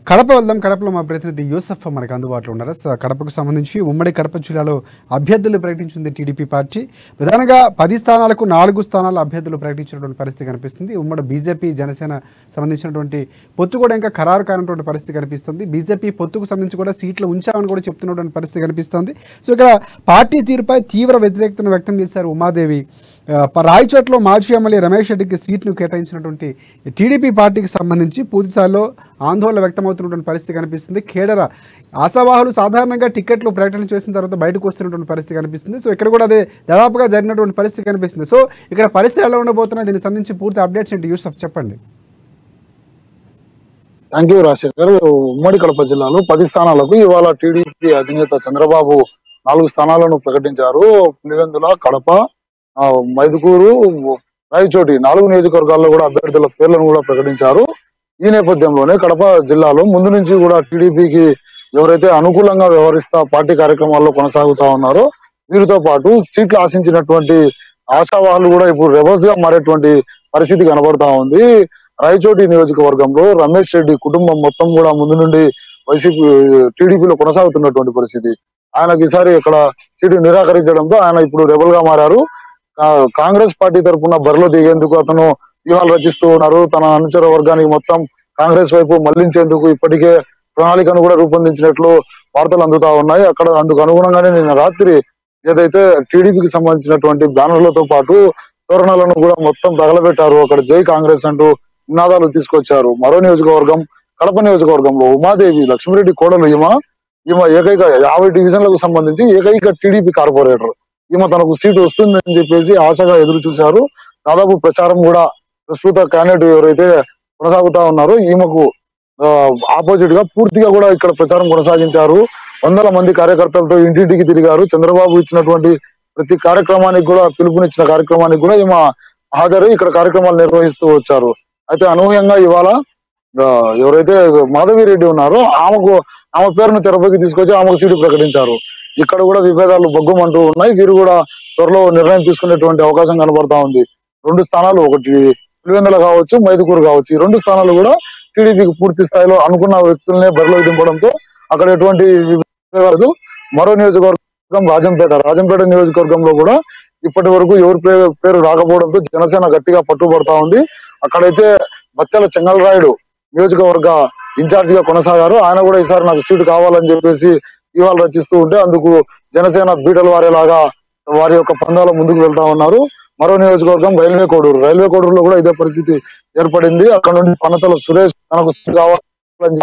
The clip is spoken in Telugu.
కడప వెళ్దాం. కడపలో మా ప్రతినిధి యూసఫ్ మనకు అందుబాటులో ఉన్నారు. కడపకు సంబంధించి ఉమ్మడి కడప జిల్లాలో అభ్యర్థులు ప్రకటించింది టీడీపీ పార్టీ. ప్రధానంగా 10 స్థానాలకు 4 స్థానాల అభ్యర్థులు ప్రకటించినటువంటి పరిస్థితి కనిపిస్తుంది. ఉమ్మడి బీజేపీ జనసేన సంబంధించినటువంటి పొత్తు కూడా ఇంకా ఖరారు కానటువంటి పరిస్థితి కనిపిస్తుంది. బీజేపీ పొత్తుకు సంబంధించి కూడా సీట్లు ఉంచామని కూడా చెప్తున్నటువంటి పరిస్థితి కనిపిస్తుంది. సో ఇక్కడ పార్టీ తీరుపై తీవ్ర వ్యతిరేకతను వ్యక్తం చేశారు ఉమాదేవి. రాయచోట్ల మాజీ ఎమ్మెల్యే రమేష్ రెడ్డికి సీట్ను కేటాయించినటువంటి టీడీపీ పార్టీకి సంబంధించి పూర్తిస్థాయిలో ఆందోళన వ్యక్తమవుతున్నటువంటి పరిస్థితి కనిపిస్తుంది. కేడర ఆశావాహులు సాధారణంగా టికెట్లు ప్రకటన చేసిన తర్వాత బయటకు వస్తున్నటువంటి పరిస్థితి కనిపిస్తుంది. సో ఇక్కడ కూడా అదే దాదాపుగా జరిగినటువంటి పరిస్థితి కనిపిస్తుంది. సో ఇక్కడ పరిస్థితి ఎలా ఉండబోతున్నాయి, దీనికి సంబంధించి పూర్తి అప్డేట్స్ ఏంటి యూసఫ్ చెప్పండి. Thank you Rajasekhar. ఉమ్మడి కడప జిల్లాలో 10 స్థానాలకు ఇవాళ టీడీపీ అధినేత చంద్రబాబు 4 స్థానాలను ప్రకటించారు. పులివెందుల, కడప, మైదుకూరు, రాయచోటి 4 నియోజకవర్గాల్లో కూడా అభ్యర్థుల పేర్లను కూడా ప్రకటించారు. ఈ నేపథ్యంలోనే కడప జిల్లాలో ముందు నుంచి కూడా టీడీపీకి ఎవరైతే అనుకూలంగా వ్యవహరిస్తా పార్టీ కార్యక్రమాల్లో కొనసాగుతా ఉన్నారో వీరితో పాటు సీట్లు ఆశించినటువంటి ఆశావాహులు కూడా ఇప్పుడు రివర్స్ గా మారేటువంటి పరిస్థితి కనబడతా ఉంది. రాయచోటి నియోజకవర్గంలో రమేష్ రెడ్డి కుటుంబం మొత్తం కూడా ముందు నుండి వైసీపీ టీడీపీలో కొనసాగుతున్నటువంటి పరిస్థితి. ఆయనకి ఈసారి ఇక్కడ సీటు నిరాకరించడంతో ఆయన ఇప్పుడు రెబల్ గా మారారు. కాంగ్రెస్ పార్టీ తరఫున బరిలో దిగేందుకు అతను వ్యూహాలు రచిస్తూ ఉన్నారు. తన అనుచర వర్గానికి మొత్తం కాంగ్రెస్ వైపు మళ్లించేందుకు ఇప్పటికే ప్రణాళికను కూడా రూపొందించినట్లు వార్తలు అందుతా ఉన్నాయి. అక్కడ అందుకు అనుగుణంగానే నిన్న రాత్రి ఏదైతే టీడీపీకి సంబంధించినటువంటి బ్యానర్లతో పాటు తోరణాలను కూడా మొత్తం తగలబెట్టారు. అక్కడ జై కాంగ్రెస్ అంటూ నినాదాలు తీసుకొచ్చారు. మరో నియోజకవర్గం కడప నియోజకవర్గంలో ఉమాదేవి లక్ష్మిరెడ్డి కోడలు ఈమె ఏకైక 50 డివిజన్లకు సంబంధించి ఏకైక టీడీపీ కార్పొరేటర్. ఈమె తనకు సీటు వస్తుందని చెప్పేసి ఆశగా ఎదురు చూశారు. దాదాపు ప్రచారం కూడా ప్రస్తుత క్యాండిడేట్ ఎవరైతే కొనసాగుతా ఉన్నారో ఈమెకు ఆపోజిట్ గా పూర్తిగా కూడా ఇక్కడ ప్రచారం కొనసాగించారు. వందల మంది కార్యకర్తలతో ఇంటింటికి తిరిగారు. చంద్రబాబు ఇచ్చినటువంటి ప్రతి కార్యక్రమానికి కూడా పిలుపునిచ్చిన కార్యక్రమానికి కూడా ఈమె హాజరై ఇక్కడ కార్యక్రమాలు నిర్వహిస్తూ వచ్చారు. అయితే అనూహ్యంగా ఇవాళ ఎవరైతే మాధవిరెడ్డి ఉన్నారో ఆమె పేరును తెరపైకి తీసుకొచ్చి ఆమెకు సీటు ప్రకటించారు. ఇక్కడ కూడా విభేదాలు బొగ్గమంటూ ఉన్నాయి. వీరు కూడా త్వరలో నిర్ణయం తీసుకునేటువంటి అవకాశం కనబడతా ఉంది. 2 స్థానాలు, ఒకటి పులివెందుల కావచ్చు, మైదుకూరు కావచ్చు, ఈ 2 స్థానాలు కూడా టీడీపీకి పూర్తి స్థాయిలో అనుకున్న వ్యక్తులనే బరిలో దింపడంతో అక్కడ ఎటువంటి విభేదాలు. మరో నియోజకవర్గం రాజంపేట నియోజకవర్గంలో కూడా ఇప్పటి వరకు ఎవరి పేరు రాకపోవడంతో జనసేన గట్టిగా పట్టుబడతా ఉంది. అక్కడైతే బచ్చల చెంగల్రాయుడు నియోజకవర్గ ఇన్ఛార్జ్ గా కొనసాగారు. ఆయన కూడా ఈసారి నాకు సీటు కావాలని చెప్పేసి ఇవాళ రచిస్తూ ఉంటే అందుకు జనసేన బీటలు వారేలాగా వారి యొక్క పందాల ముందుకు వెళ్తా ఉన్నారు. మరో నియోజకవర్గం రైల్వే కోడూరులో కూడా ఇదే పరిస్థితి ఏర్పడింది. అక్కడ నుండి పనతల సురేష్ తనకు కావాలని